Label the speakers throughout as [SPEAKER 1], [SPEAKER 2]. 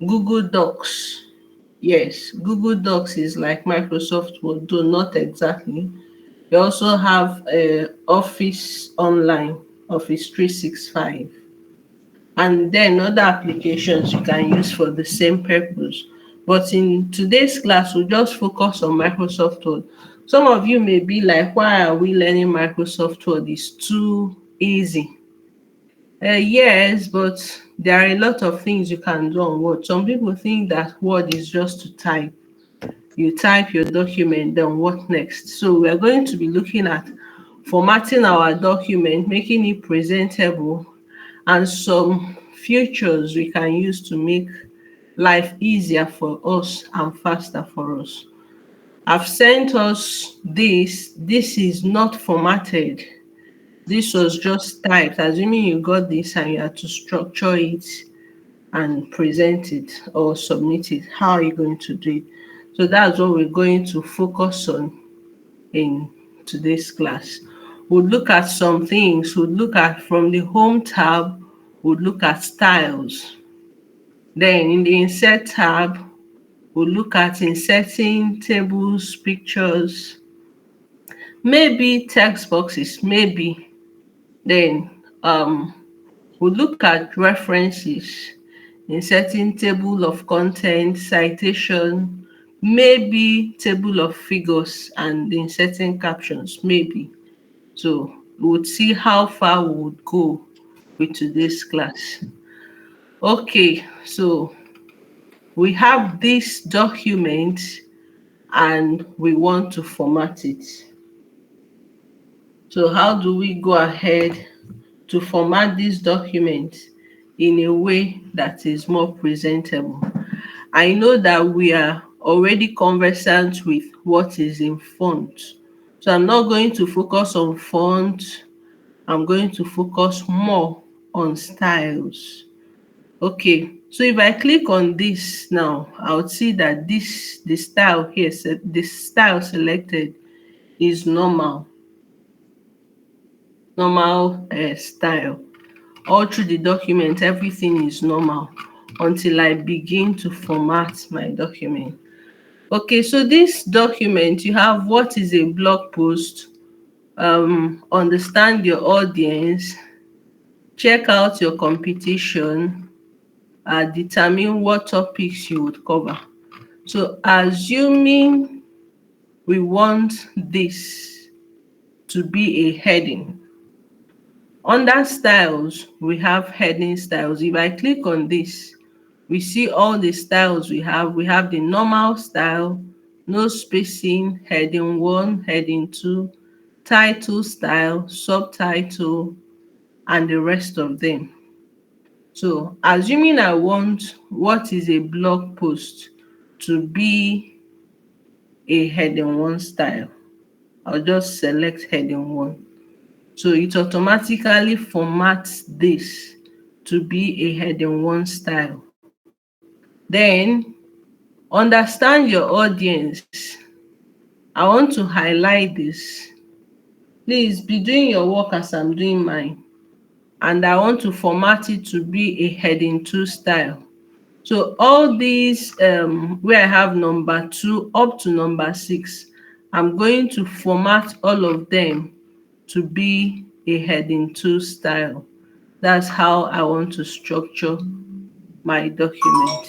[SPEAKER 1] Google Docs. Yes, Google Docs is like Microsoft Word, though not exactly. We also have Office Online, Office 365, and then other applications you can use for the same purpose. But in today's class, we'll just focus on Microsoft Word. Some of you may be like, why are we learning Microsoft Word? It's too easy. Yes, but there are a lot of things you can do on Word. Some people think that Word is just to type. You type your document, then what next? So we're going to be looking at formatting our document, making it presentable, and some features we can use to make life easier for us and faster for us. I've sent us this. This is not formatted. This was just typed. Assuming you got this and you had to structure it and present it or submit it, how are you going to do it? So that's what we're going to focus on in today's class. We'll look at some things. We'll look at from the home tab, we'll look at styles. Then in the insert tab, we'll look at inserting tables, pictures, maybe text boxes, maybe. Then we'll look at references, inserting table of content, citation, maybe table of figures, and inserting captions, maybe. So we would see how far we would go with today's class. Okay, so we have this document and we want to format it. So how do we go ahead to format this document in a way that is more presentable? I know that we are already conversant with what is in font. So I'm not going to focus on font. I'm going to focus more on styles. Okay, so if I click on this now, I would see that the style here, the style selected is normal style. All through the document, everything is normal until I begin to format my document. Okay, so this document, you have what is a blog post, understand your audience, check out your competition, determine what topics you would cover. So assuming we want this to be a heading, under styles, we have heading styles. If I click on this, we see all the styles we have. We have the normal style, no spacing, heading 1, heading 2, title style, subtitle, and the rest of them. So assuming I want what is a blog post to be a heading 1 style, I'll just select heading 1. So it automatically formats this to be a heading 1 style. Then understand your audience. I want to highlight this. Please be doing your work as I'm doing mine. And I want to format it to be a heading 2 style. So all these where I have number 2 up to number 6, I'm going to format all of them to be a heading 2 style. That's how I want to structure my document.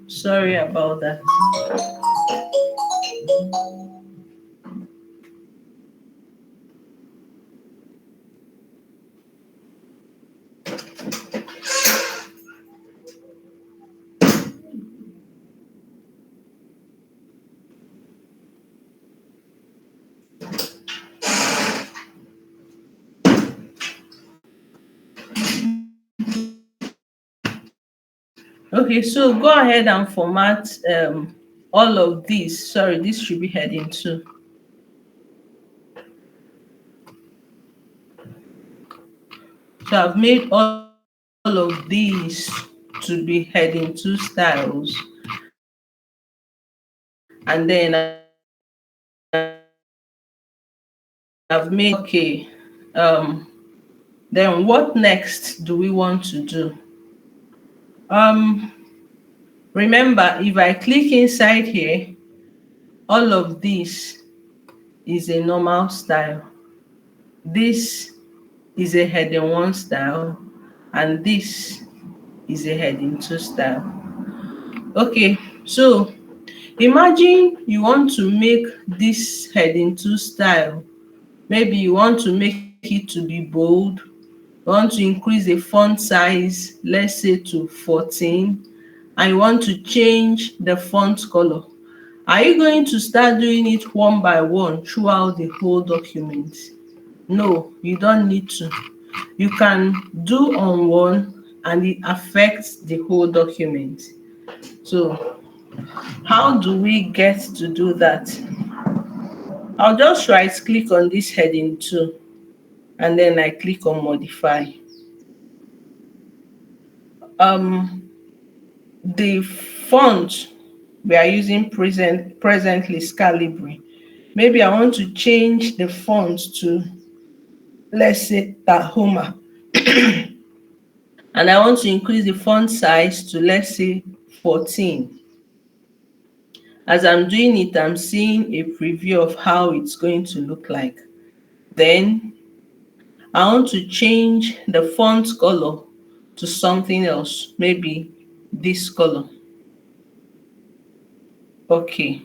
[SPEAKER 1] Sorry about that. Okay, so go ahead and format all of these. Sorry, this should be heading 2. So I've made all of these to be heading 2 styles. And then I've made, okay, then what next do we want to do? Um, Remember, if I click inside here, all of this is a normal style. This is a heading 1 style, and this is a heading 2 style. Okay, so imagine you want to make this heading 2 style. Maybe you want to make it to be bold, you want to increase the font size, let's say to 14, and you want to change the font color. Are you going to start doing it one by one throughout the whole document? No, you don't need to. You can do on one and it affects the whole document. So how do we get to do that? I'll just right click on this heading 2 and then I click on modify. Um, the font we are using presently is Calibri. Maybe I want to change the font to, let's say, Tahoma, and I want to increase the font size to, let's say, 14. As I'm doing it, I'm seeing a preview of how it's going to look like. Then I want to change the font color to something else, maybe this color. Okay,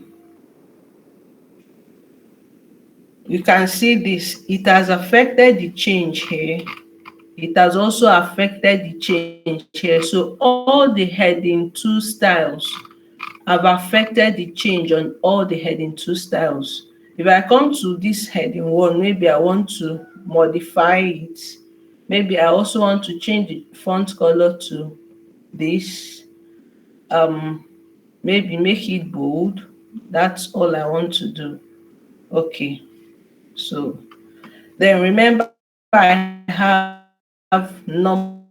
[SPEAKER 1] you can see this. It has affected the change here. It has also affected the change here. So all the heading 2 styles have affected the change on all the heading 2 styles. If I come to this heading 1, maybe I want to modify it. Maybe I also want to change the font color to this. Um, Maybe make it bold. That's all I want to do. Okay, so then remember I have normal.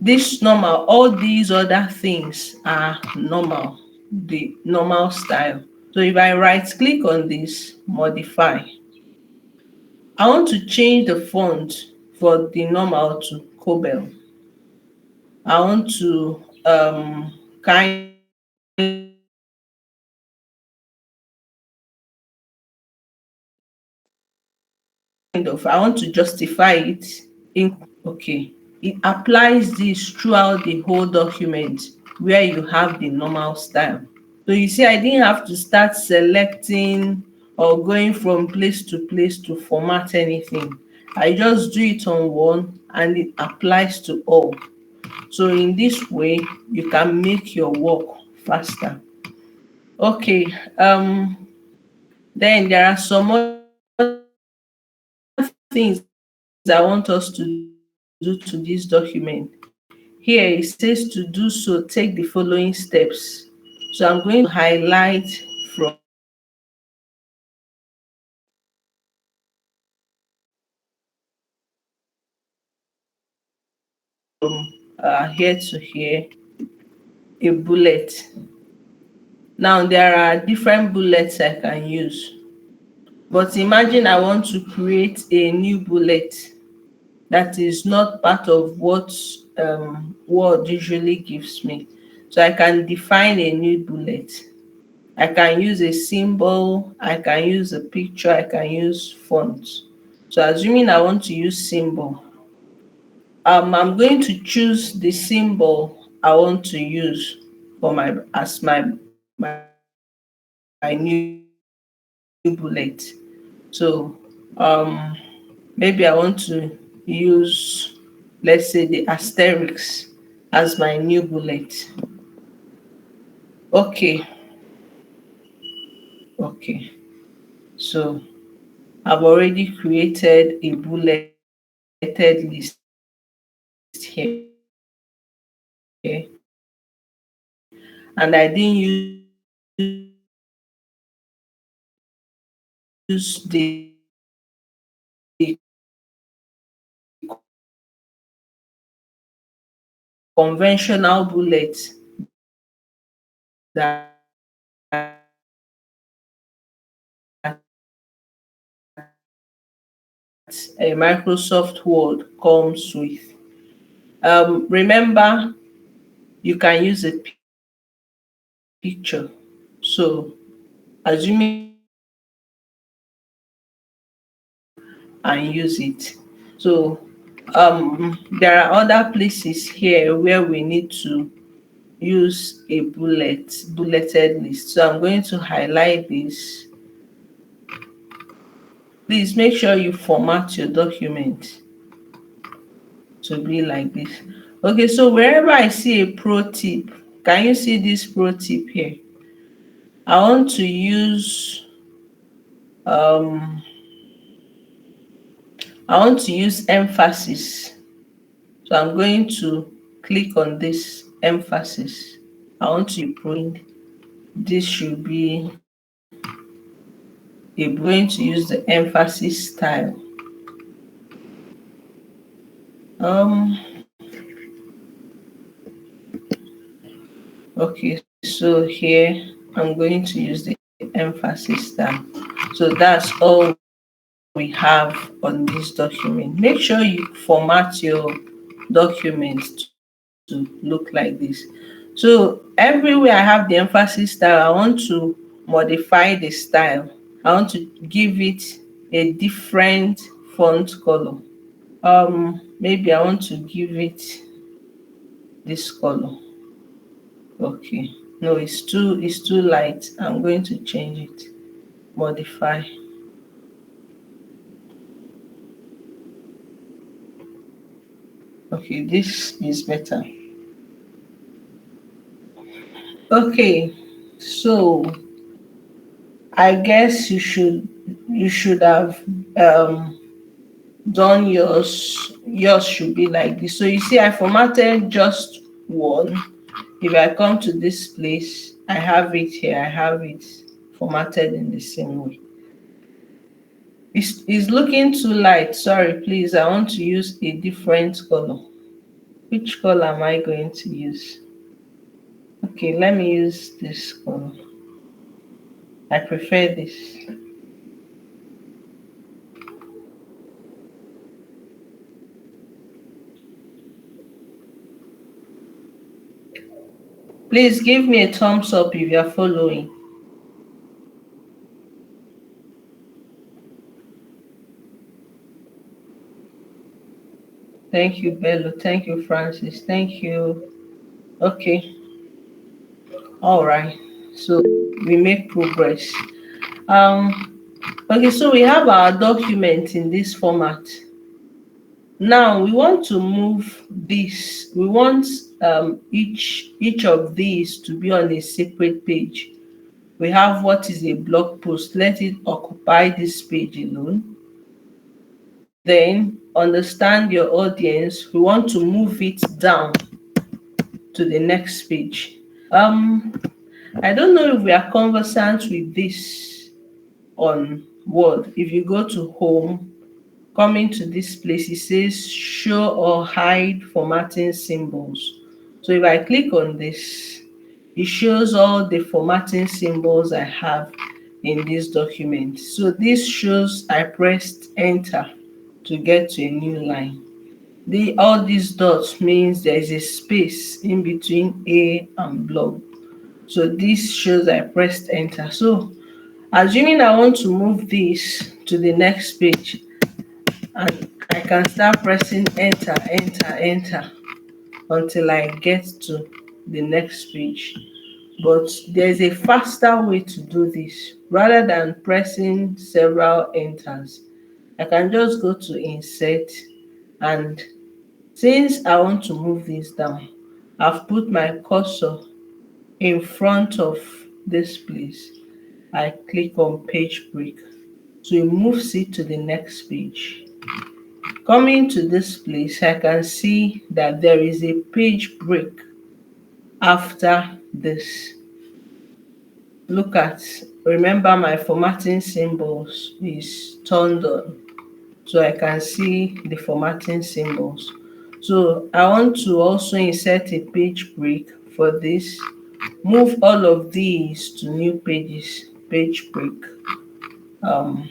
[SPEAKER 1] This normal, all these other things are normal, the normal style. So if I right click on this, modify, I want to change the font for the normal to Cobel. I want to kind of, I want to justify it in, okay. It applies this throughout the whole document where you have the normal style. So you see, I didn't have to start selecting or going from place to place to format anything. I just do it on one and it applies to all. So in this way, you can make your work faster. Okay, then there are some other things I want us to do to this document. Here it says to do so, take the following steps. So I'm going to highlight from here to here, a bullet. Now there are different bullets I can use, but imagine I want to create a new bullet that is not part of what Word usually gives me. So I can define a new bullet. I can use a symbol, I can use a picture, I can use font. So assuming I want to use symbol, I'm going to choose the symbol I want to use for my as my new bullet. So maybe I want to use, let's say, the asterisk as my new bullet. Okay, okay. So I've already created a bulleted list here, and I didn't use the conventional bullet that a Microsoft Word comes with. Remember, you can use a picture. So assuming you want to use a picture, and use it. So there are other places here where we need to use a bulleted list. So I'm going to highlight this. Please make sure you format your document to be like this. Okay, so wherever I see a pro tip, can you see this pro tip here? I want to use um emphasis. So I'm going to click on this emphasis. I want to print. This should be I'm going to use the emphasis style. Um okay, so here I'm going to use the emphasis style. So that's all we have on this document. Make sure you format your document to look like this. So everywhere I have the emphasis style, I want to modify the style. I want to give it a different font color. Maybe I want to give it this color. Okay. No, it's too light. I'm going to change it. Modify. Okay, this is better. Okay, so I guess you should have um done yours. Yours should be like this. So you see, I formatted just one. If I come to this place, I have it here. I have it formatted in the same way. It's looking too light. Sorry, please. I want to use a different color. Which color am I going to use? Okay, let me use this color. I prefer this. Please give me a thumbs up if you are following. Thank you, Bello. Thank you, Francis. Thank you. Okay. All right. So we make progress. Um. Okay. So we have our document in this format. Now we want to move this. We want each of these to be on a separate page. We have what is a blog post. Let it occupy this page alone. Then understand your audience. We want to move it down to the next page. I don't know if we are conversant with this on Word. If you go to home, coming to this place, it says show or hide formatting symbols. So if I click on this, it shows all the formatting symbols I have in this document. So this shows I pressed enter to get to a new line. All these dots means there is a space in between A and blog. So this shows I pressed enter. So assuming I want to move this to the next page, and I can start pressing enter, enter, enter until I get to the next page. But there's a faster way to do this. Rather than pressing several enters, I can just go to insert, and since I want to move this down, I've put my cursor in front of this place. I click on page break. So it moves it to the next page. Coming to this place, I can see that there is a page break after this. Look at, remember my formatting symbols is turned on. So I can see the formatting symbols. So I want to also insert a page break for this. Move all of these to new pages. Page break. Um,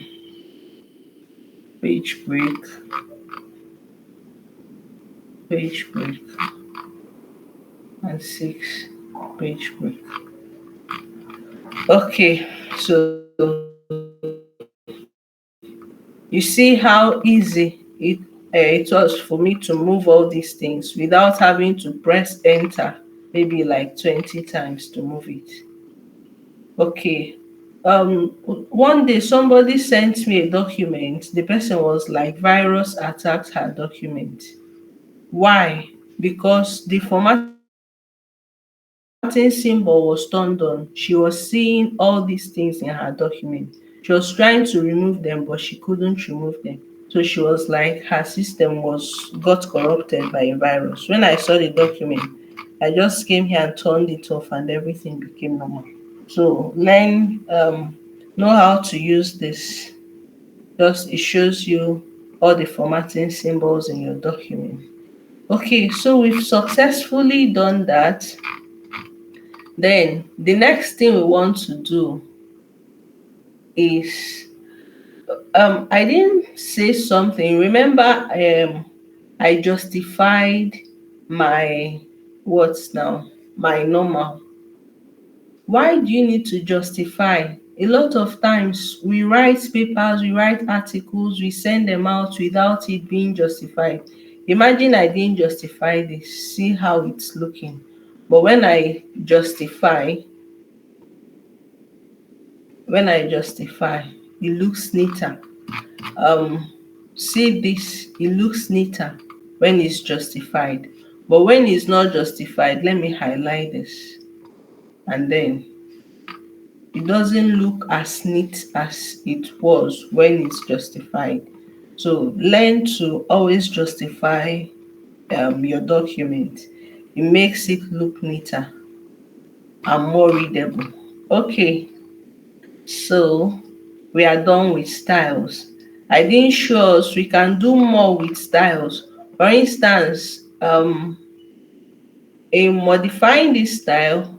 [SPEAKER 1] page break. Page break. and 6 page break. Okay, so you see how easy it was for me to move all these things without having to press enter maybe like 20 times to move it. Okay. One day somebody sent me a document. The person was like, virus attacked her document. Why? Because the formatting symbol was turned on. She was seeing all these things in her document. She was trying to remove them, but she couldn't remove them. So she was like, her system was got corrupted by a virus. When I saw the document, I just came here and turned it off, and everything became normal. So learn, know how to use this. Just it shows you all the formatting symbols in your document. Okay, so we've successfully done that. Then the next thing we want to do is, I didn't say something. Remember, I justified my what's now my normal. Why do you need to justify? A lot of times we write papers, we write articles, we send them out without it being justified. Imagine I didn't justify this, see how it's looking. But when I justify, it looks neater. Um, See this, it looks neater when it's justified. But when it's not justified, let me highlight this, and then it doesn't look as neat as it was when it's justified. So learn to always justify your document. It makes it look neater and more readable. Okay, so we are done with styles. I didn't show us we can do more with styles. For instance, in modifying this style,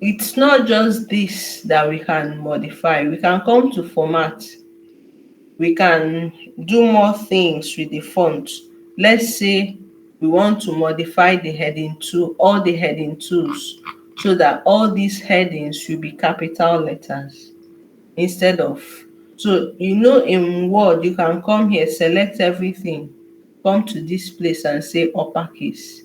[SPEAKER 1] it's not just this that we can modify. We can come to format. We can do more things with the font. Let's say we want to modify the heading to all the heading tools so that all these headings will be capital letters instead of, so in Word you can come here, select everything, come to this place and say uppercase.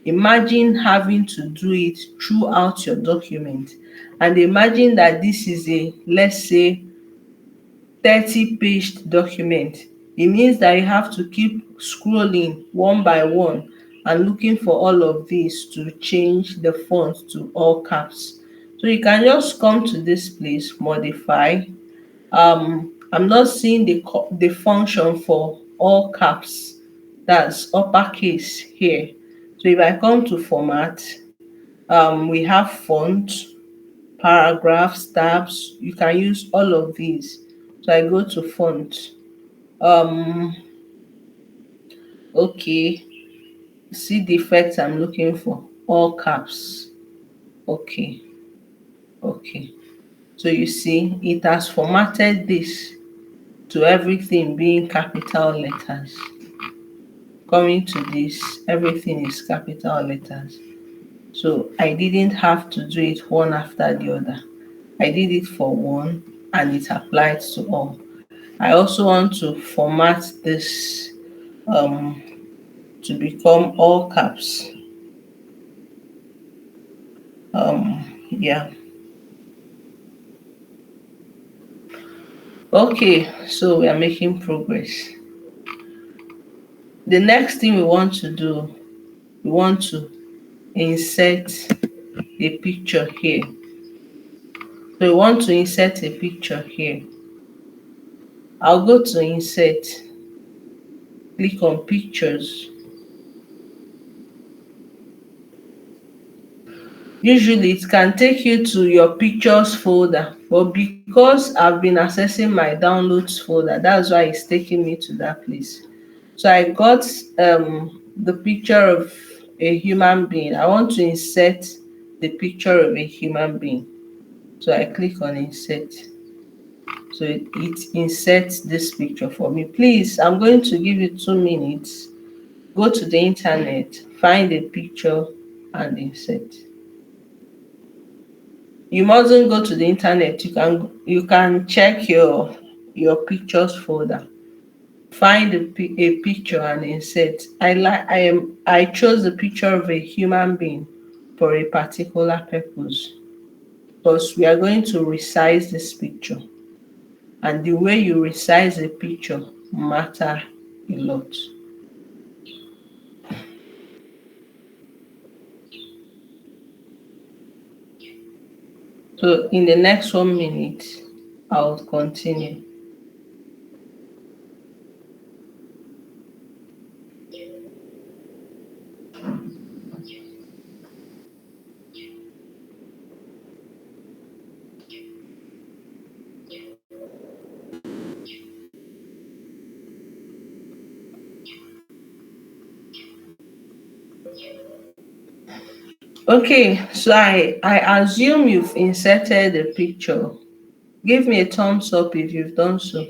[SPEAKER 1] Imagine having to do it throughout your document, and imagine that this is a, let's say, 30-page document. It means that you have to keep scrolling one by one and looking for all of these to change the font to all caps. So you can just come to this place, modify. I'm not seeing the function for all caps, that's uppercase here. So if I come to format, we have font, paragraphs, tabs. You can use all of these. So I go to font. um okay, see the effect I'm looking for, all caps. Okay, okay, so you see it has formatted this to everything being capital letters. Coming to this, everything is capital letters. So I didn't have to do it one after the other. I did it for one and it applied to all. I also want to format this um, to become all caps. Yeah. Okay, so we are making progress. The next thing we want to do, we want to insert a picture here. So we want to insert a picture here. I'll go to insert, click on pictures. Usually it can take you to your pictures folder, but because I've been accessing my downloads folder, that's why it's taking me to that place. So I got the picture of a human being. I want to insert the picture of a human being. So I click on insert. So it inserts this picture for me. Please, I'm going to give you 2 minutes. Go to the internet, find a picture and insert. You mustn't go to the internet. You can check your pictures folder. Find a picture and insert. I chose the picture of a human being for a particular purpose, because we are going to resize this picture, and the way you resize a picture matter a lot. So in the next 1 minute, I'll continue. Okay, so I assume you've inserted the picture. Give me a thumbs up if you've done so.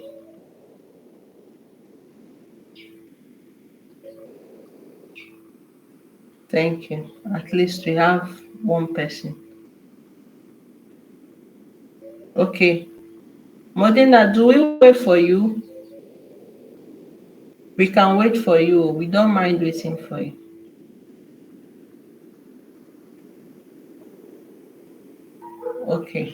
[SPEAKER 1] Thank you. At least we have one person. Okay. Modena, do we wait for you? We can wait for you. We don't mind waiting for you. Okay.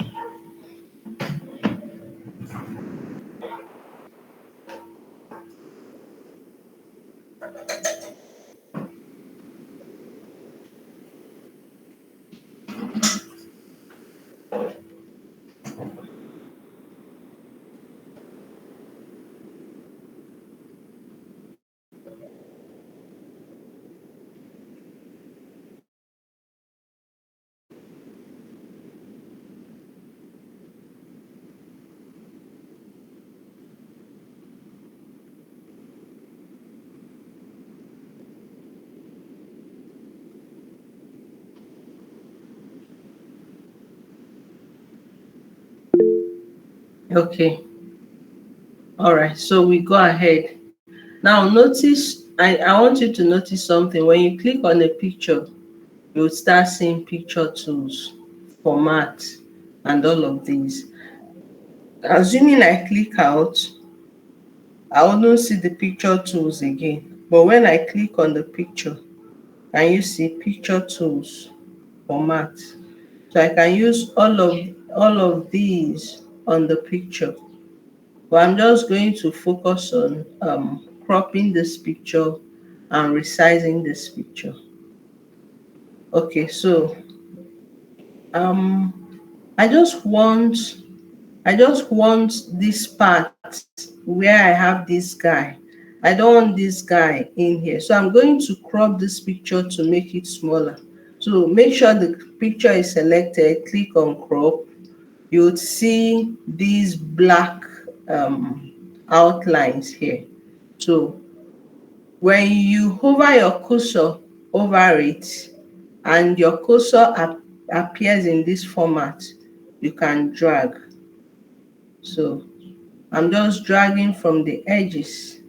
[SPEAKER 1] Okay. All right. So we go ahead. Now notice, I want you to notice something. When you click on a picture, you'll start seeing picture tools, format, and all of these. Assuming I click out, I wouldn't see the picture tools again. But when I click on the picture, can you see picture tools, format? So I can use all of these on the picture. But I'm just going to focus on cropping this picture and resizing this picture. Okay, so um I just want this part where I have this guy. I don't want this guy in here. So I'm going to crop this picture to make it smaller. So make sure the picture is selected, click on crop. You would see these black outlines here. So when you hover your cursor over it and your cursor appears in this format, you can drag. So I'm just dragging from the edges.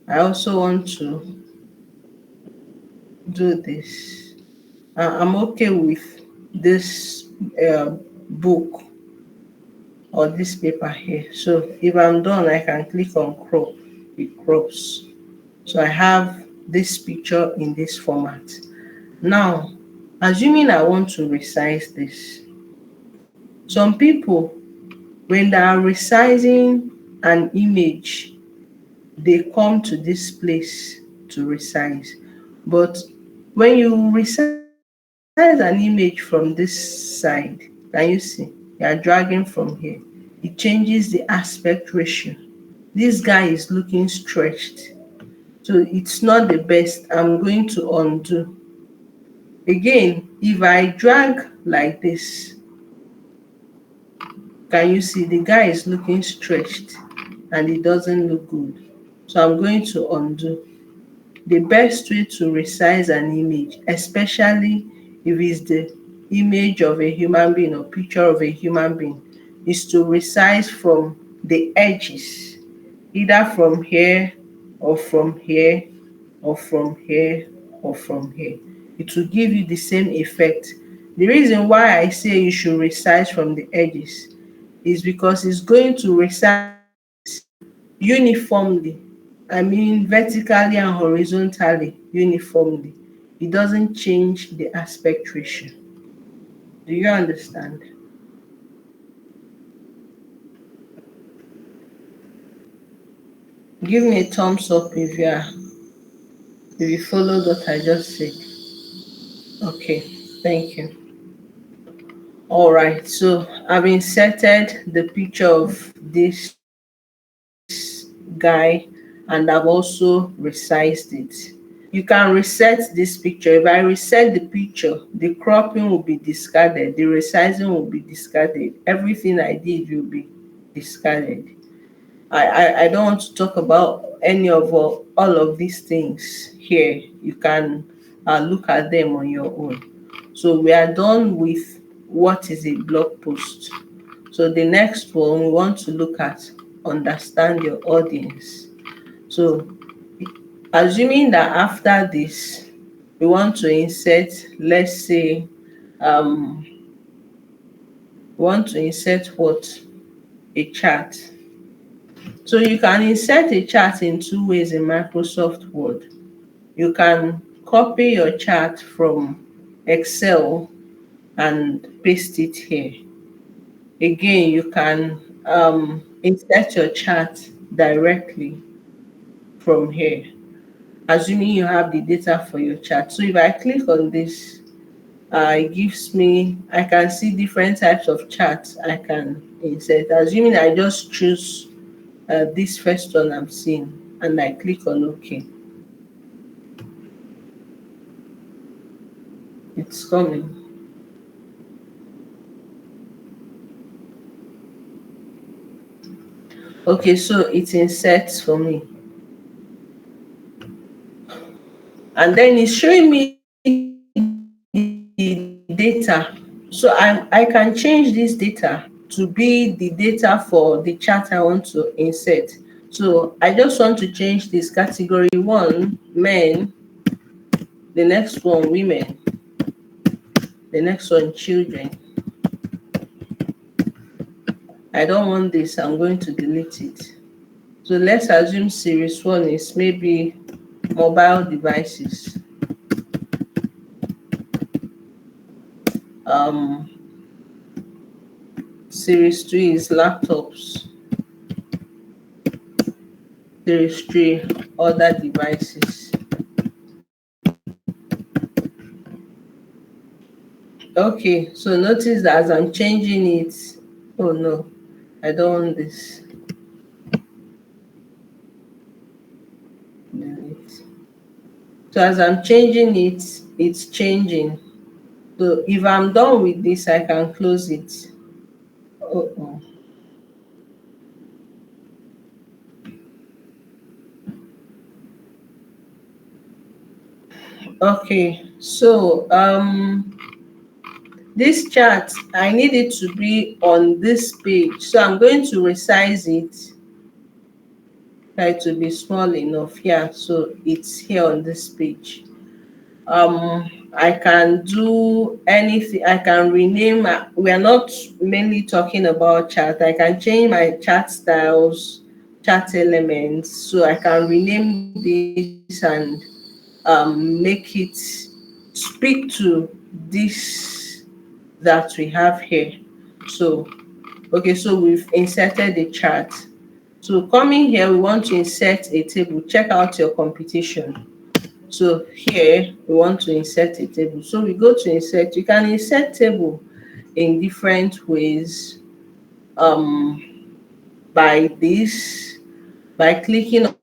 [SPEAKER 1] I also want to do this. I'm okay with this book or this paper here. So if I'm done, I can click on crop. It crops. So I have this picture in this format. Now, assuming I want to resize this, some people, when they are resizing an image, they come to this place to resize. But when you resize an image from this side, can you see? You are dragging from here. It changes the aspect ratio. This guy is looking stretched. So it's not the best. I'm going to undo. Again, if I drag like this, can you see the guy is looking stretched and it doesn't look good? So I'm going to undo. The best way to resize an image, especially if it's the image of a human being or picture of a human being, is to resize from the edges, either from here or from here, or from here, or from here. It will give you the same effect. The reason why I say you should resize from the edges is because it's going to resize uniformly. I mean, vertically and horizontally, uniformly. It doesn't change the aspect ratio. Do you understand? Give me a thumbs up if you followed what I just said. Okay, thank you. All right, so I've inserted the picture of this guy and I've also resized it. You can reset this picture. If I reset the picture, the cropping will be discarded, the resizing will be discarded, everything I did will be discarded. I don't want to talk about any of all of these things here. You can look at them on your own. So we are done with what is a blog post. So the next one we want to look at understand your audience. So assuming that after this we want to insert, let's say, um, we want to insert what? A chart. So you can insert a chart in two ways in Microsoft Word. You can copy your chart from Excel and paste it here. Again, you can insert your chart directly from here, assuming you have the data for your chart. So if I click on this, it gives me, I can see different types of charts I can insert. Assuming I just choose this first one I'm seeing and I click on OK. It's coming. Okay, so it inserts for me. And then it's showing me the data. So I can change this data to be the data for the chart I want to insert. So I just want to change this category one, men, the next one, women, the next one, children. I don't want this, I'm going to delete it. So let's assume series one is maybe mobile devices. Um, series two is laptops. Series three, other devices. Okay, so notice that as I'm changing it, oh no, I don't want this. Delete. So as I'm changing it, it's changing. So if I'm done with this, I can close it. Oh. Okay, so this chart, I need it to be on this page. So I'm going to resize it, try to be small enough. Yeah, so it's here on this page. I can do anything. I can rename. We are not mainly talking about chart. I can change my chart styles, chart elements, so I can rename this and make it speak to this that we have here. So okay, so we've inserted the chart. So coming here, we want to insert a table. Check out your computation. So here we want to insert a table. So we go to insert. You can insert table in different ways. By this, by clicking on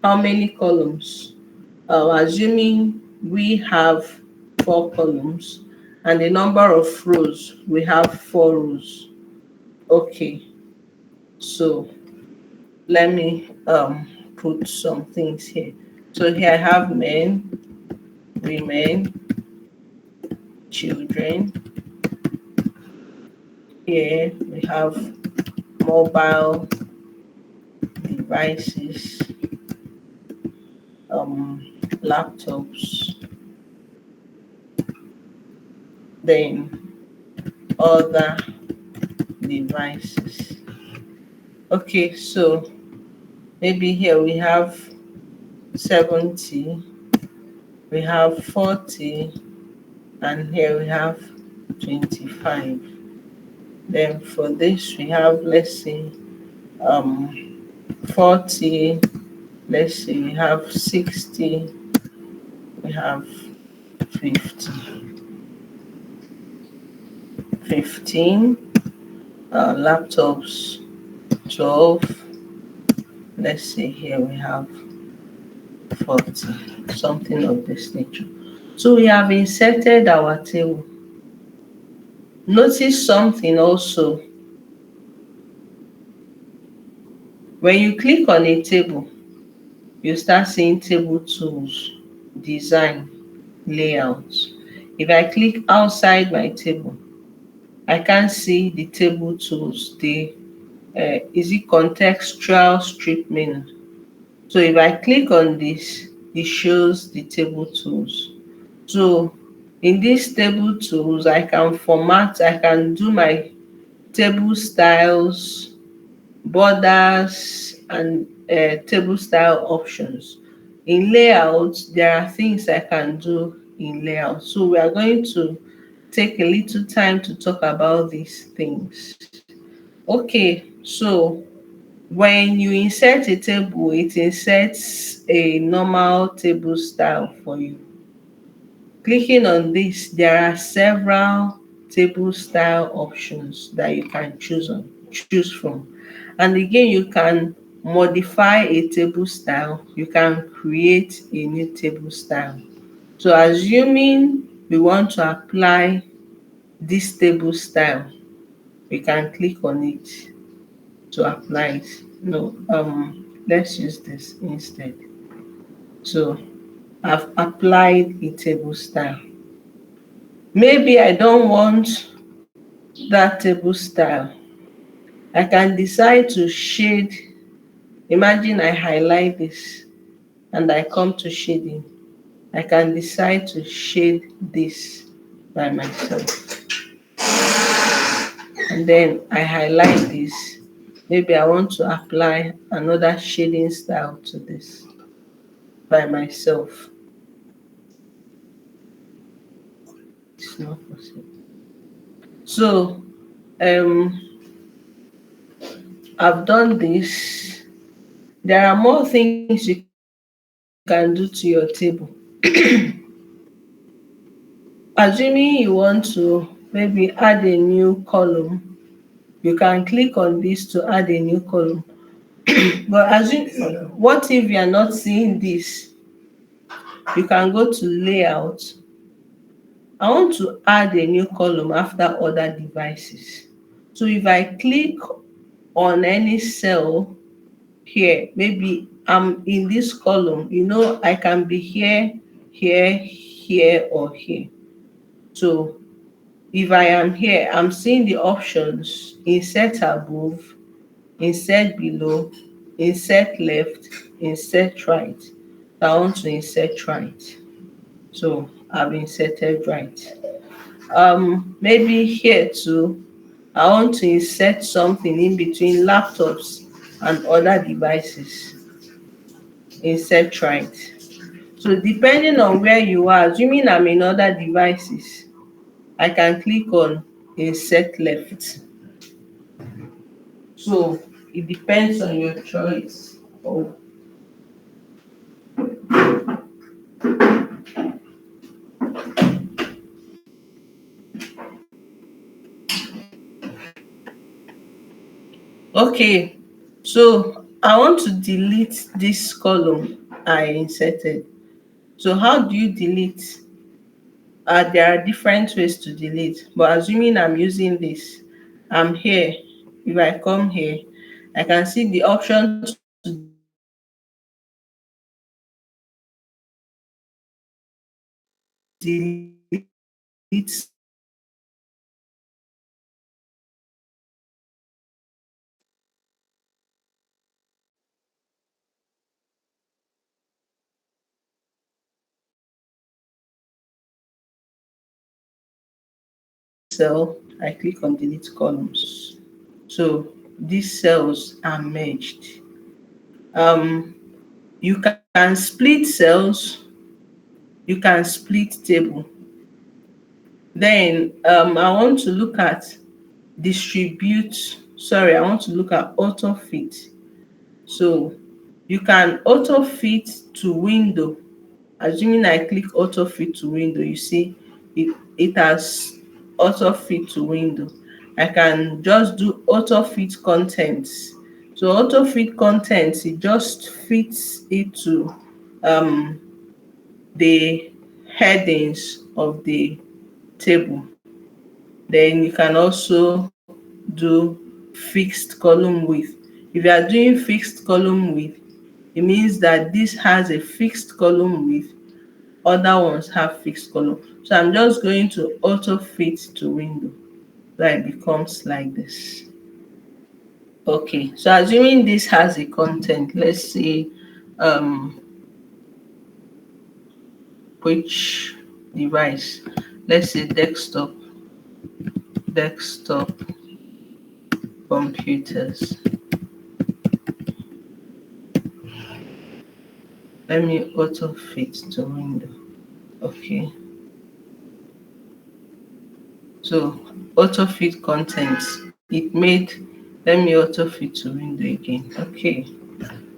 [SPEAKER 1] how many columns. Assuming we have 4 columns and the number of rows, we have 4 rows. Okay, so let me put some things here. So here I have men, women, children. Here we have mobile devices, laptops, then other devices. Okay, so maybe here we have 70, we have 40, and here we have 25. Then for this we have, let's say, 40, let's say we have 60, we have 50, 15, laptops 12, let's say here we have 40, something of this nature. So we have inserted our table. Notice something also. When you click on a table, you start seeing table tools, design, layout. If I click outside my table, I can't see the table tools, the is it contextual strip menu. So if I click on this, it shows the table tools. So in these table tools, I can format, I can do my table styles, borders, and table style options. In layout, there are things I can do in layout. So we are going to take a little time to talk about these things. Okay, so when you insert a table, it inserts a normal table style for you. Clicking on this, there are several table style options that you can choose from. And again, you can modify a table style, you can create a new table style. So assuming we want to apply this table style, we can click on it to apply it. No, let's use this instead. So I've applied a table style. Maybe I don't want that table style. I can decide to shade. Imagine I highlight this and I come to shading. I can decide to shade this by myself. And then I highlight this. Maybe I want to apply another shading style to this by myself. It's not possible. So um I've done this. There are more things you can do to your table. Assuming you want to maybe add a new column, you can click on this to add a new column. But what if you are not seeing this? You can go to layout. I want to add a new column after other devices. So if I click on any cell here, maybe I'm in this column, I can be here, here, here, or here. So if I am here, I'm seeing the options: insert above, insert below, insert left, insert right. I want to insert right. So I've inserted right. Maybe here too, I want to insert something in between laptops and other devices. Insert right. So depending on where you are, assuming I'm in other devices, I can click on insert left. So it depends on your choice. Oh, okay. So I want to delete this column I inserted. So how do you delete? There are different ways to delete, but assuming I'm using this, I'm here. If I come here, I can see the option to delete delete cell, I click on delete columns. So these cells are merged. Um, you can split cells, you can split table. Then I want to look at distribute, sorry, I want to look at auto fit. So you can auto fit to window. Assuming I click auto fit to window, you see it has auto fit to window. I can just do auto fit contents. So auto fit contents, it just fits it to um the headings of the table. Then you can also do fixed column width. If you are doing fixed column width, it means that this has a fixed column width, other ones have fixed column. So I'm just going to auto fit to window. So it becomes like this. Okay, so assuming this has a content, let's say um which device, let's say desktop computers. Let me auto fit to window. Okay, so auto fit contents, it made, let me auto fit to window again. Okay,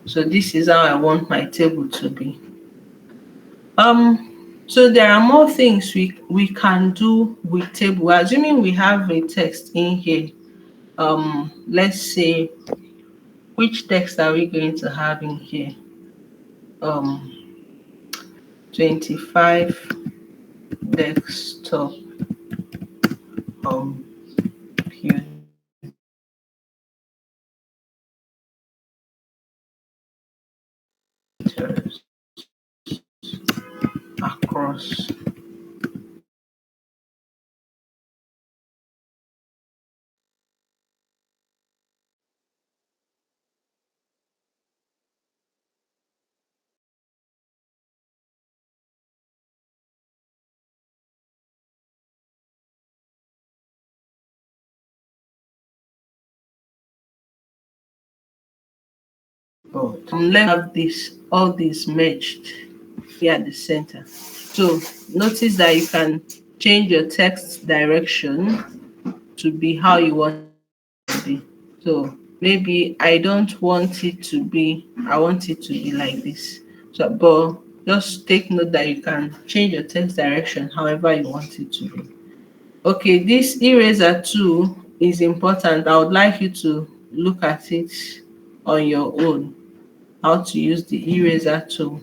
[SPEAKER 1] so this is how I want my table to be. So there are more things we can do with table. Assuming we have a text in here, let's say, which text are we going to have in here? 25 desktop computers across board. Let's have this, all these merged here at the center. So notice that you can change your text direction to be how you want it to be. So maybe I don't want it to be, I want it to be like this. So, but just take note that you can change your text direction however you want it to be. Okay, this eraser tool is important. I would like you to look at it on your own, how to use the eraser tool.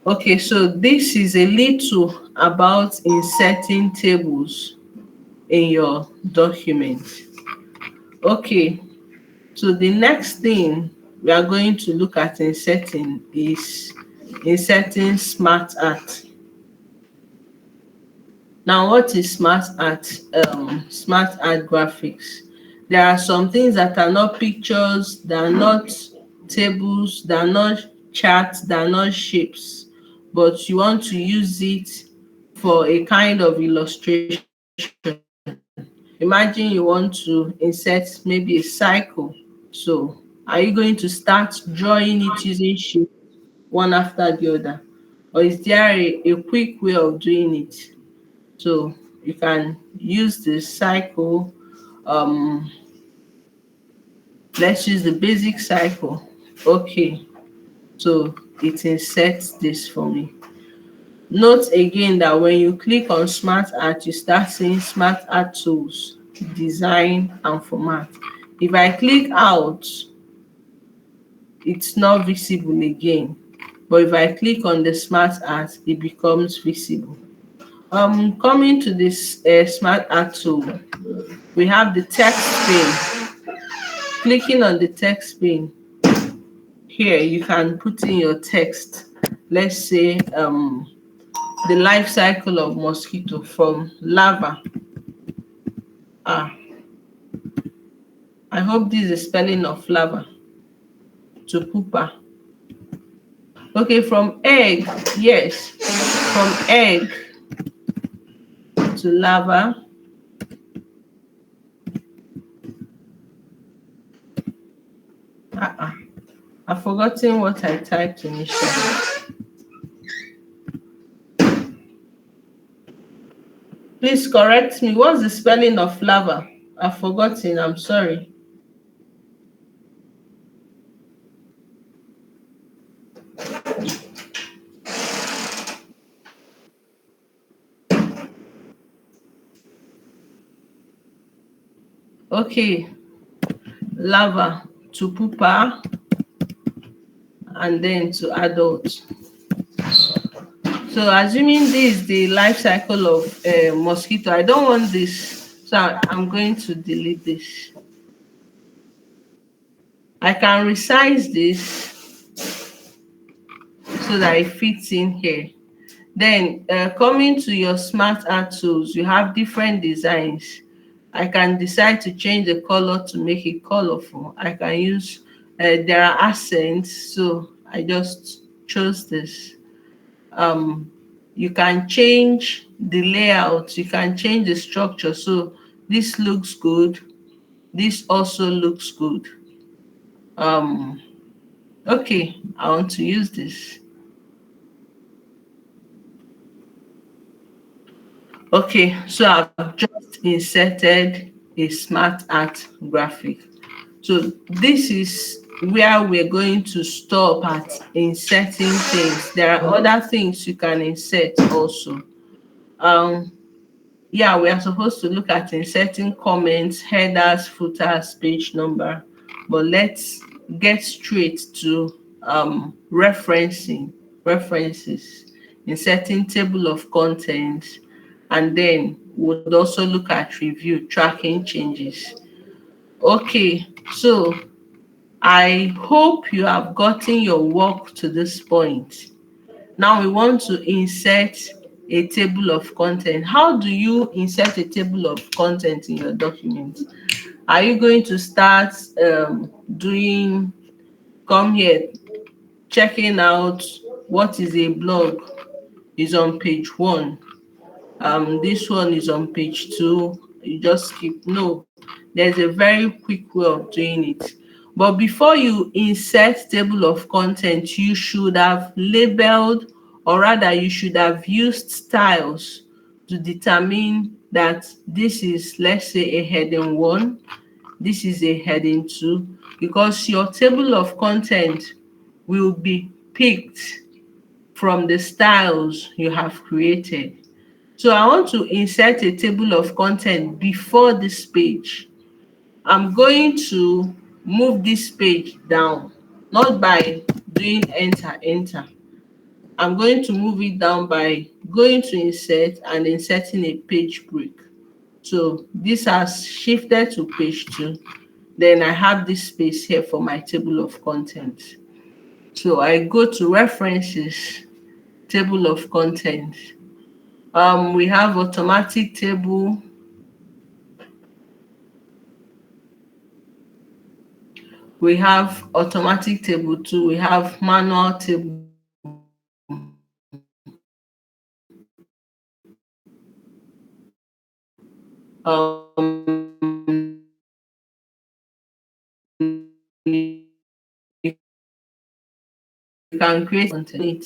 [SPEAKER 1] Okay, so this is a little about inserting tables in your document. Okay, so the next thing we are going to look at inserting is inserting smart art. Now, what is smart art? Smart art graphics. There are some things that are not pictures, they are not tables, they are not charts, they are not shapes, but you want to use it for a kind of illustration. Imagine you want to insert maybe a cycle. So, are you going to start drawing it using shape one after the other? Or is there a quick way of doing it? So you can use the cycle. Um, let's use the basic cycle. Okay, so it insets this for me. Note again that when you click on smart art, you start seeing smart art tools, design and format. If I click out, it's not visible again. But if I click on the smart art, it becomes visible. Coming to this smart art tool, we have the text pane. Clicking on the text pane, here you can put in your text. Let's say the life cycle of mosquito from larva. Ah, I hope this is the spelling of larva to pupa. Okay, from egg, yes, from egg to larva. I've forgotten what I typed initially. Please correct me. What's the spelling of larva? I've forgotten. I'm sorry. Okay, larva to pupa and then to adult. So assuming this is the life cycle of mosquito, I don't want this, so I'm going to delete this. I can resize this so that it fits in here. Then coming to your smart art tools, you have different designs. I can decide to change the color to make it colorful. I can use, there are accents, so I just chose this. You can change the layout, you can change the structure. So this looks good, this also looks good. Okay, I want to use this. Okay, so I've just inserted a smart art graphic. So this is where we're going to stop at inserting things. There are other things you can insert also. Um, yeah, we are supposed to look at inserting comments, headers, footers, page number, but let's get straight to references, inserting table of contents, and then we'll also look at review, tracking changes. Okay, so I hope you have gotten your work to this point. Now we want to insert a table of content. How do you insert a table of content in your document? Are you going to start doing, come here, checking out what is a blog is on page 1. This one is on page 2. You just skip. No, there's a very quick way of doing it. But before you insert table of content, you should have labeled, or rather you should have used styles to determine that this is, let's say, a heading 1, this is a heading 2, because your table of content will be picked from the styles you have created. So I want to insert a table of content before this page. I'm going to move this page down, not by doing enter. I'm going to move it down by going to insert and inserting a page break. So this has shifted to page 2. Then I have this space here for my table of contents. So I go to references, table of contents. We have automatic table. We have automatic table 2. We have manual table. You can create content.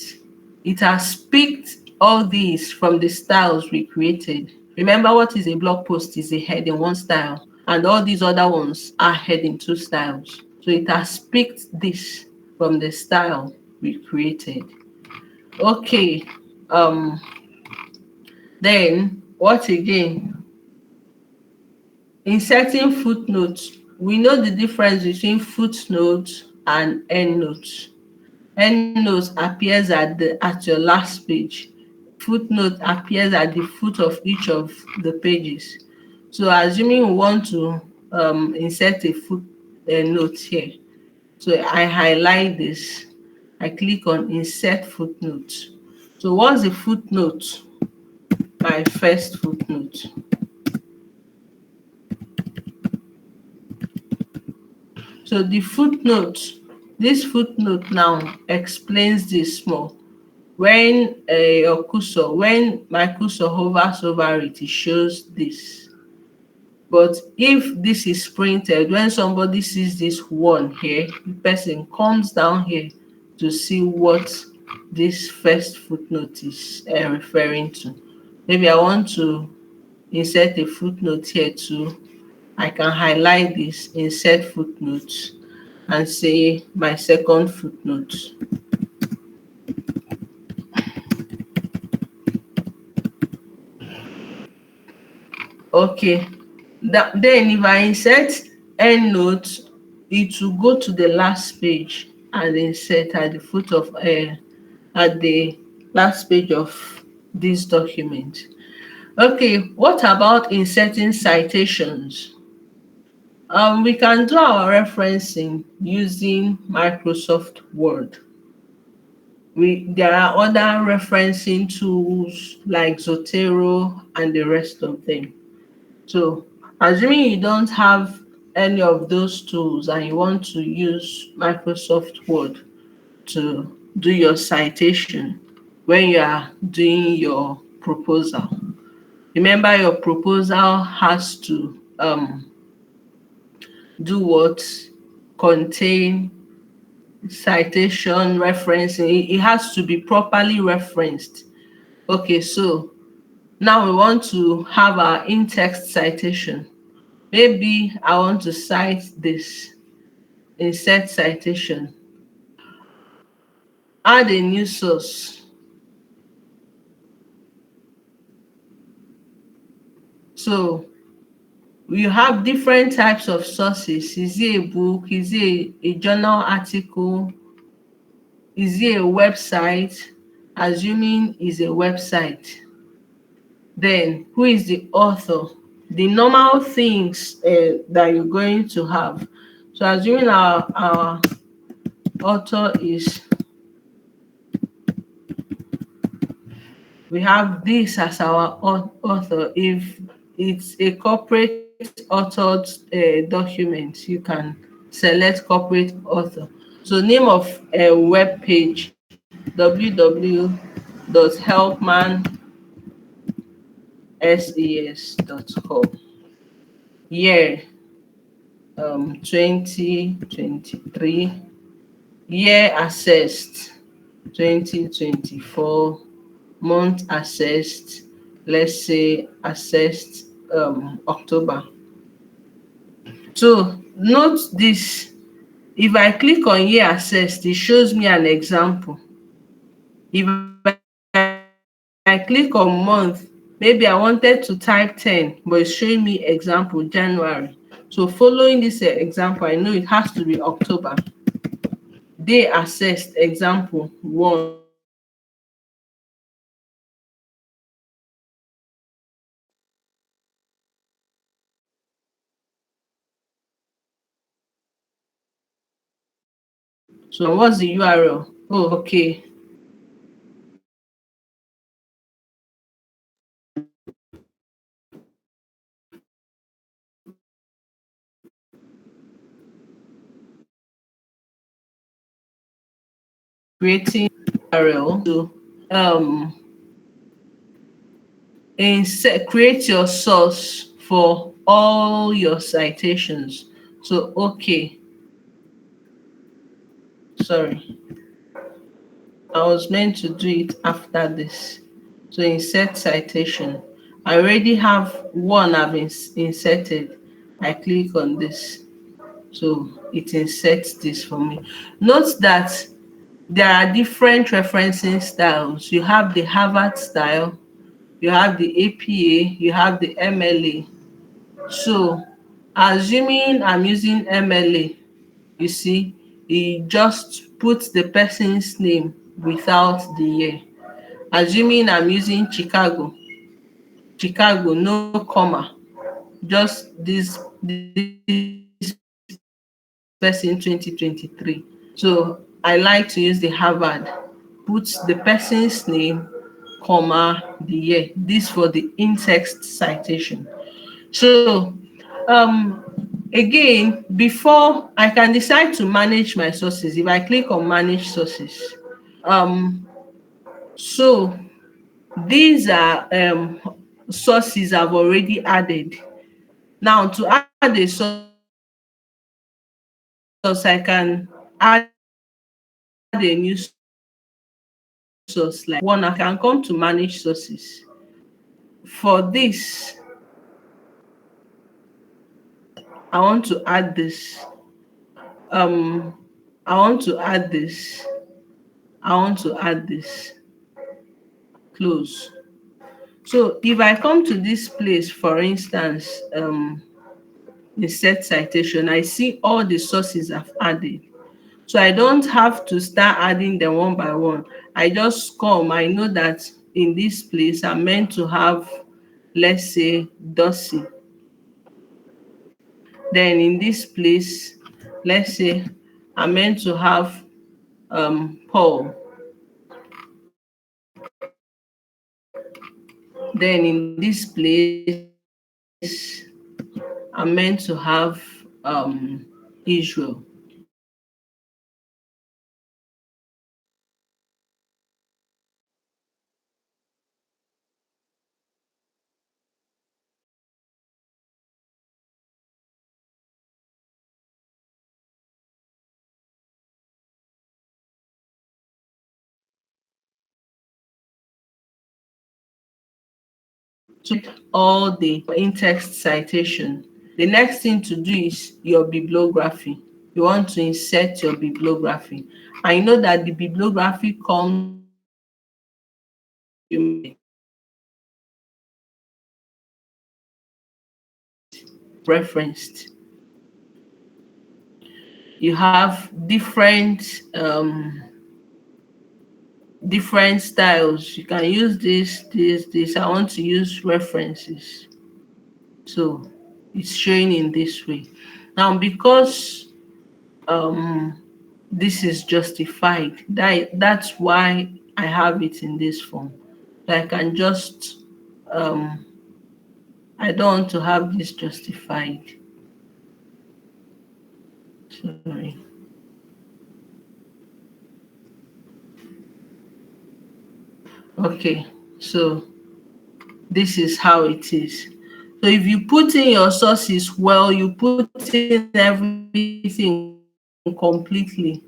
[SPEAKER 1] It has picked all these from the styles we created. Remember, what is a blog post is a heading 1 style, and all these other ones are heading 2 styles. So it has picked this from the style we created. Okay, then what again? Inserting footnotes. We know the difference between footnotes and endnotes. Endnotes appears at your last page. Footnote appears at the foot of each of the pages. So assuming we want to insert a footnote here, so I highlight this. I click on insert footnote. So what's the footnote? My first footnote. So the footnote, this footnote now explains this more. When your cursor, when my cursor hovers over it, it shows this. But if this is printed, when somebody sees this one here, the person comes down here to see what this first footnote is referring to. Maybe I want to insert a footnote here too. I can highlight this, insert footnote, and say my second footnote. Okay, then if I insert endnote, it will go to the last page and insert at the foot of at the last page of this document. Okay, what about inserting citations? We can do our referencing using Microsoft Word. There are other referencing tools like Zotero and the rest of them. So assuming you don't have any of those tools and you want to use Microsoft Word to do your citation when you are doing your proposal, remember your proposal has to do what? Contain citation, referencing. It has to be properly referenced. Okay, so now we want to have our in-text citation. Maybe I want to cite this. Insert citation. Add a new source. So we have different types of sources. Is it a book? Is it a journal article? Is it a website? Assuming is a website. Then who is the author? The normal things that you're going to have. So assuming our author is, we have this as our author. If it's a corporate authored document, you can select corporate author. So name of a web page, www.helpmansas.com. Year 2023. Year assessed 2024. Month assessed, let's say assessed October. So note this, if I click on year assessed, it shows me an example. If I click on month, maybe I wanted to type 10, but it's showing me example January. So following this example, I know it has to be October. Day assessed, example 1. So what's the URL? Oh, okay. Creating URL to create your source for all your citations. So okay, sorry, I was meant to do it after this. So insert citation. I already have one I've inserted. I click on this, so it inserts this for me. Note that there are different referencing styles. You have the Harvard style, you have the APA, you have the MLA. So assuming I'm using MLA, you see, it just puts the person's name without the year. Assuming I'm using Chicago, no comma, just this person 2023. So I like to use the Harvard, put the person's name, comma, the year. This for the in-text citation. So again, before I can decide to manage my sources, if I click on manage sources, so these are sources I've already added. Now to add a source, I can add a new source. Like one, I can come to manage sources. For this, I want to add this. I want to add this. I want to add this. Close. So if I come to this place, for instance, insert citation, I see all the sources I've added. So I don't have to start adding them one by one. I just come. I know that in this place I'm meant to have, let's say, Dossie. Then in this place, let's say I'm meant to have Paul. Then in this place, I'm meant to have Israel. So all the in-text citation. The next thing to do is your bibliography. You want to insert your bibliography. I know that the bibliography comes referenced. You have different styles. You can use this. I want to use references. So it's showing in this way. Now, because this is justified, that's why I have it in this form. So I can just I don't want to have this justified. Sorry. Okay, so this is how it is. So if you put in your sources well, you put in everything completely,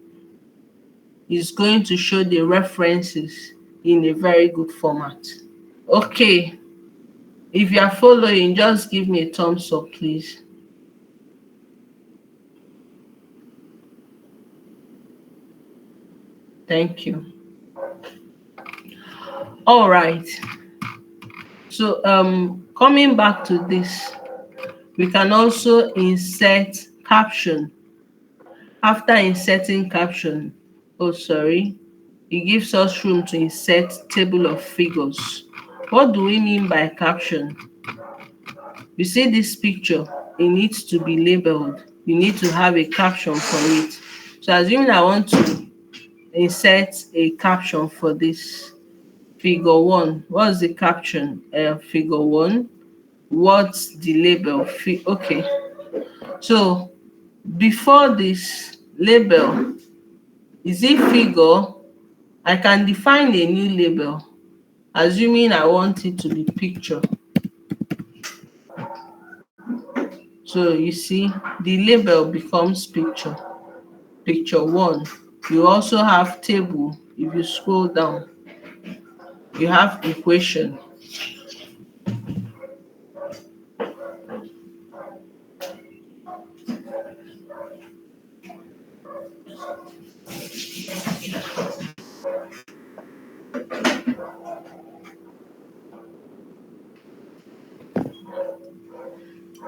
[SPEAKER 1] it's going to show the references in a very good format. Okay, if you are following, just give me a thumbs up, please. Thank you. All right. So coming back to this, we can also insert caption. After inserting caption, it gives us room to insert table of figures. What do we mean by caption? You see this picture, it needs to be labeled. You need to have a caption for it. So assuming I want to insert a caption for this figure 1. What's the caption? Figure 1. What's the label? Okay. So before this label, is it figure? I can define a new label, assuming I want it to be picture. So you see, the label becomes picture. Picture 1. You also have table. If you scroll down, you have equation.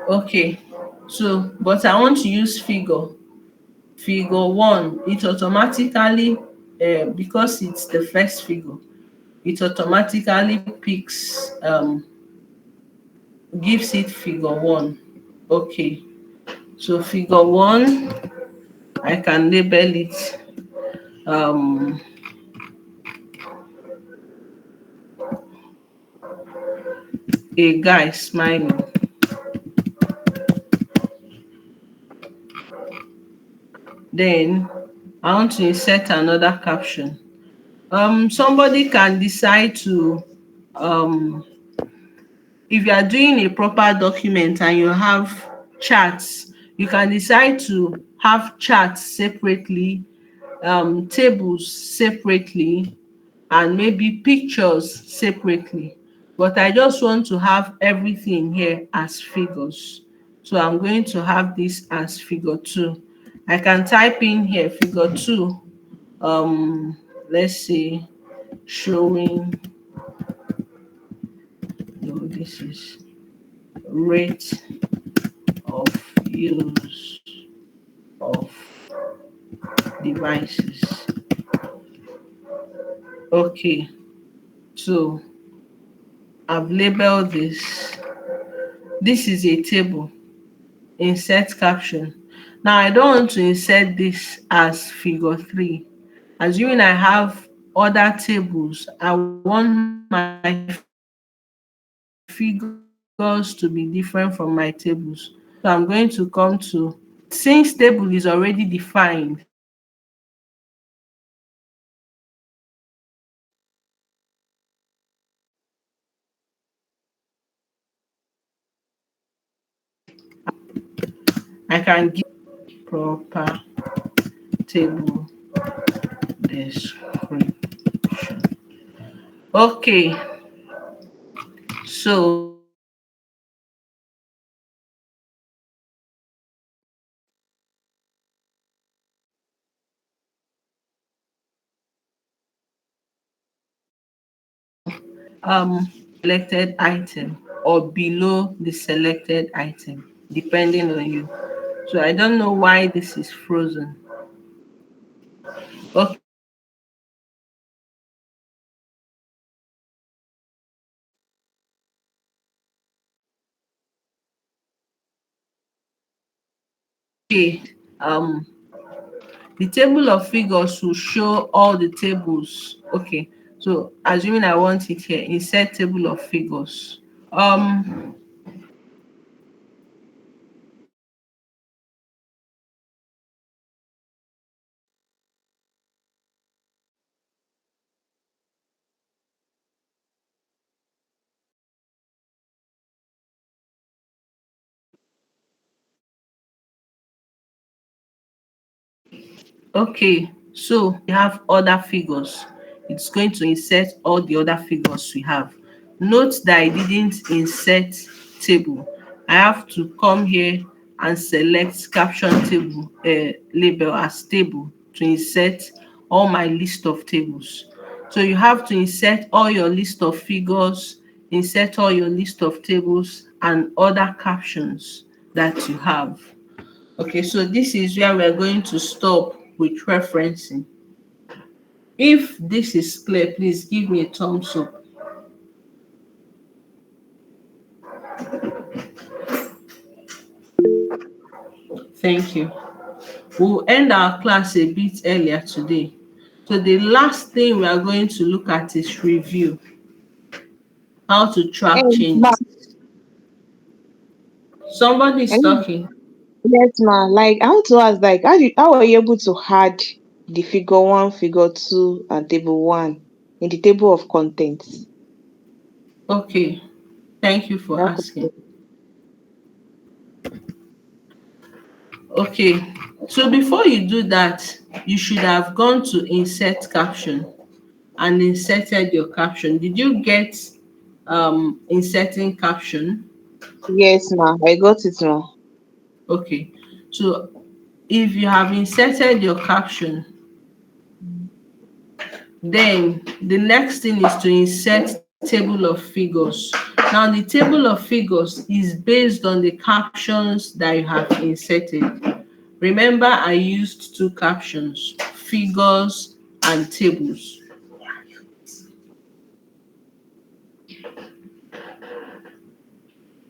[SPEAKER 1] Okay, so but I want to use figure. Figure 1, it automatically, because it's the first figure, it automatically picks, gives it figure 1. Okay, so figure 1, I can label it a guy smiling. Then I want to insert another caption. Somebody can decide to, um if you are doing a proper document and you have charts, you can decide to have charts separately, tables separately, and maybe pictures separately. But I just want to have everything here as figures. So I'm going to have this as figure 2. I can type in here figure 2, let's see, showing, no, this is rate of use of devices. Okay, so I've labeled this. This is a table. Insert caption. Now I don't want to insert this as figure 3. Assuming I have other tables, I want my figures to be different from my tables. So I'm going to come to, since table is already defined, I can give it a name. I can give proper table description. Okay, so selected item or below the selected item, depending on you. So I don't know why this is frozen. Okay, the table of figures will show all the tables. Okay, so assuming I want it here, insert table of figures. Um, Okay, so we have other figures. It's going to insert all the other figures we have. Note that I didn't insert table. I have to come here and select caption table, label as table, to insert all my list of tables. So you have to insert all your list of figures, insert all your list of tables and other captions that you have. Okay, so this is where we're going to stop with referencing. If this is clear, please give me a thumbs up. Thank you. We'll end our class a bit earlier today. So the last thing we are going to look at is review, how to track
[SPEAKER 2] Ma,
[SPEAKER 1] changes. Somebody is
[SPEAKER 2] I-
[SPEAKER 1] talking.
[SPEAKER 2] yes, ma. Like I want to ask, like, how are you able to add the figure one, figure two, and table one in the table of contents?
[SPEAKER 1] Okay, thank you for
[SPEAKER 2] That
[SPEAKER 1] asking.
[SPEAKER 2] question.
[SPEAKER 1] Okay, so before you do that, you should have gone to insert caption and inserted your caption. Did you get inserting caption?
[SPEAKER 2] Yes, ma. I got it, ma.
[SPEAKER 1] Okay, so if you have inserted your caption, then the next thing is to insert table of figures. Now the table of figures is based on the captions that you have inserted. Remember, I used two captions, figures and tables.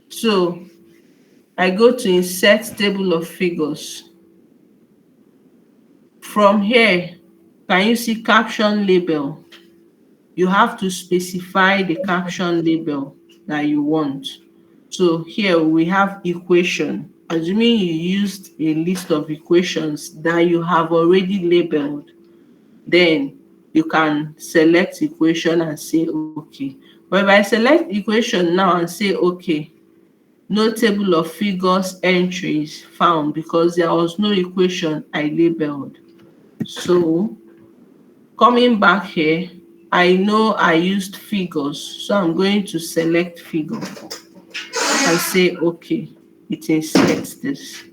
[SPEAKER 1] So I go to insert table of figures. From here, can you see caption label? You have to specify the caption label. that you want. So here we have equation. Assuming you used a list of equations that you have already labeled, then you can select equation and say okay. But if I select equation now and say okay, no table of figures entries found because there was no equation I labeled. So coming back here, I know I used figures, so I'm going to select figure and say okay, it inserts this.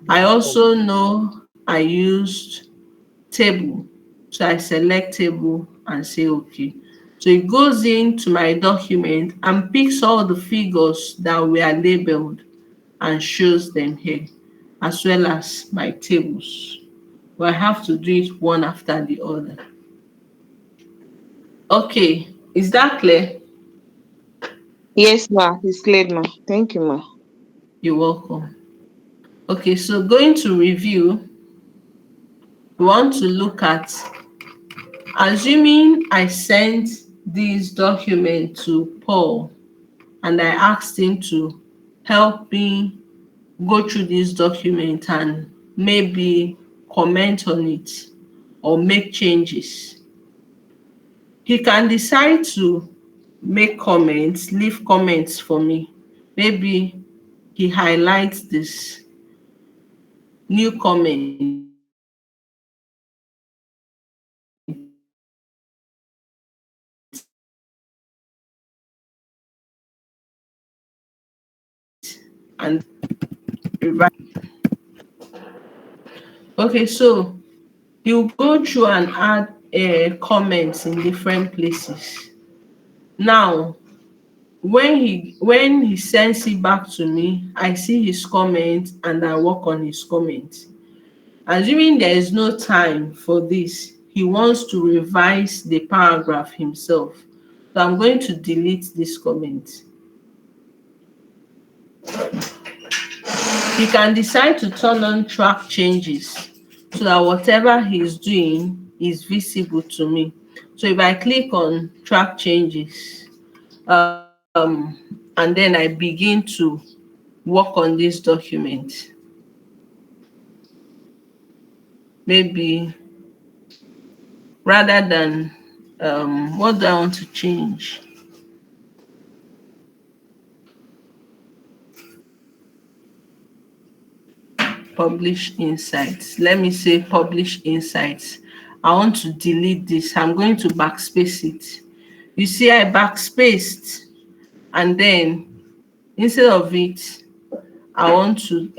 [SPEAKER 1] I also know I used table, so I select table and say okay. So it goes into my document and picks all the figures that were labeled and shows them here, as well as my tables. But I have to do it one after the other. Okay, is that clear?
[SPEAKER 2] Yes, ma. It's clear, ma. Thank you, ma.
[SPEAKER 1] You're welcome. Okay, so going to review, we want to look at, assuming I sent this document to Paul and I asked him to help me go through this document and maybe comment on it or make changes. He can decide to make comments, leave comments for me. Maybe he highlights this new comment and revise. Okay, so you go through and add comments in different places. Now, when he sends it back to me, I see his comment and I work on his comment. Assuming there is no time for this, he wants to revise the paragraph himself. So I'm going to delete this comment. He can decide to turn on track changes so that whatever he's doing is visible to me. So if I click on track changes, and then I begin to work on this document, maybe rather than what do I want to change? Publish insights. Let me say publish insights. I want to delete this. I'm going to backspace it. You see, I backspaced, and then instead of it, I want to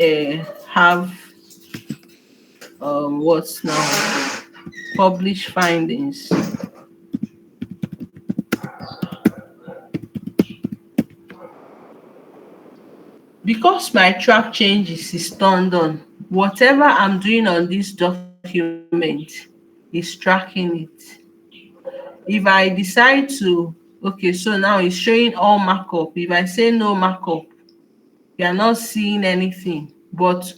[SPEAKER 1] have what's now publish findings. Because my track changes is turned on, whatever I'm doing on this document is tracking it. If I decide to, okay, so now it's showing all markup. If I say no markup, you are not seeing anything, but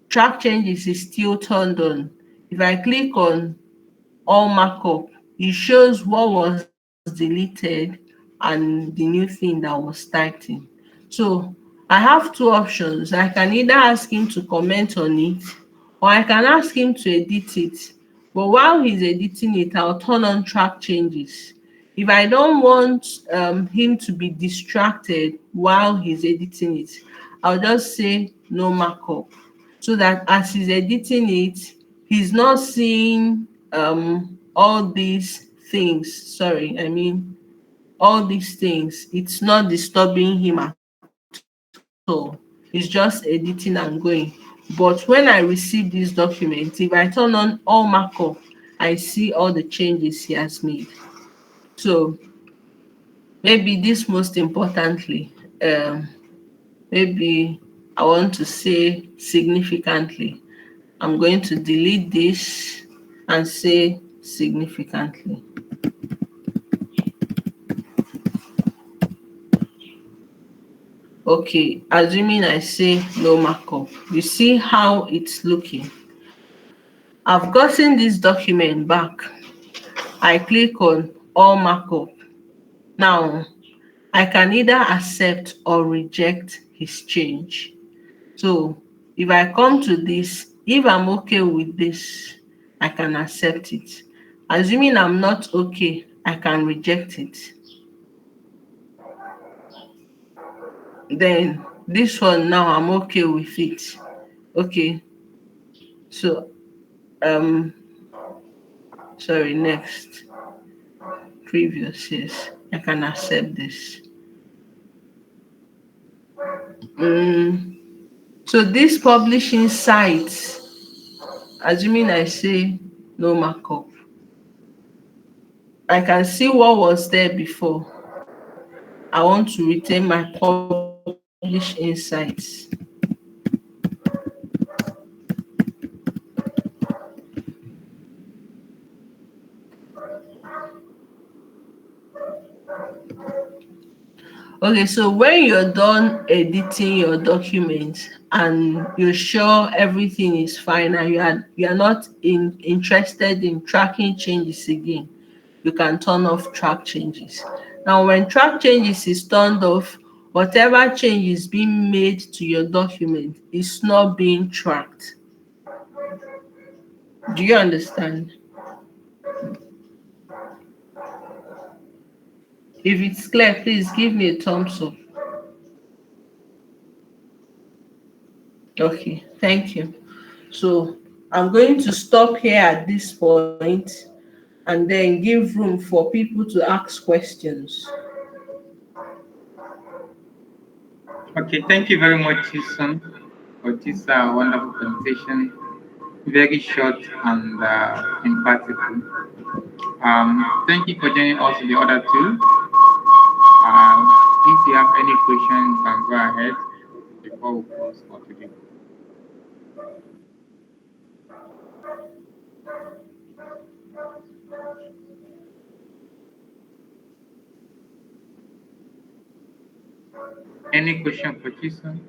[SPEAKER 1] track changes is still turned on. If I click on all markup, it shows what was deleted and the new thing that was typed in. So I have two options. I can either ask him to comment on it, or I can ask him to edit it. But while he's editing it, I'll turn on track changes. If I don't want him to be distracted while he's editing it, I'll just say no markup, so that as he's editing it, he's not seeing all these things. Sorry, I mean all these things. It's not disturbing him at all. He's just editing and going. But when I receive this document, if I turn on all markup, I see all the changes he has made. So maybe this most importantly, maybe I want to say significantly. I'm going to delete this and say significantly. Okay, assuming I say no markup, you see how it's looking. I've gotten this document back. I click on all markup. Now, I can either accept or reject his change. So if I come to this, if I'm okay with this, I can accept it. Assuming I'm not okay, I can reject it. Then this one now I'm okay with it. Okay. So um sorry, next. Previous, yes. I can accept this. Mm, so this publishing site, assuming I say no markup, I can see what was there before. I want to retain my published insights. Okay, so when you're done editing your document and you're sure everything is fine and you are not interested in tracking changes again, you can turn off track changes. Now, when track changes is turned off, whatever change is being made to your document is not being tracked. Do you understand? If it's clear, please give me a thumbs up. Okay, thank you. So I'm going to stop here at this point and then give room for people to ask questions.
[SPEAKER 3] Okay, thank you very much, Jason, for this wonderful presentation. Very short and impactful. Thank you for joining us in the other two. If you have any questions, you can go ahead before we close for today. Any question for Jason?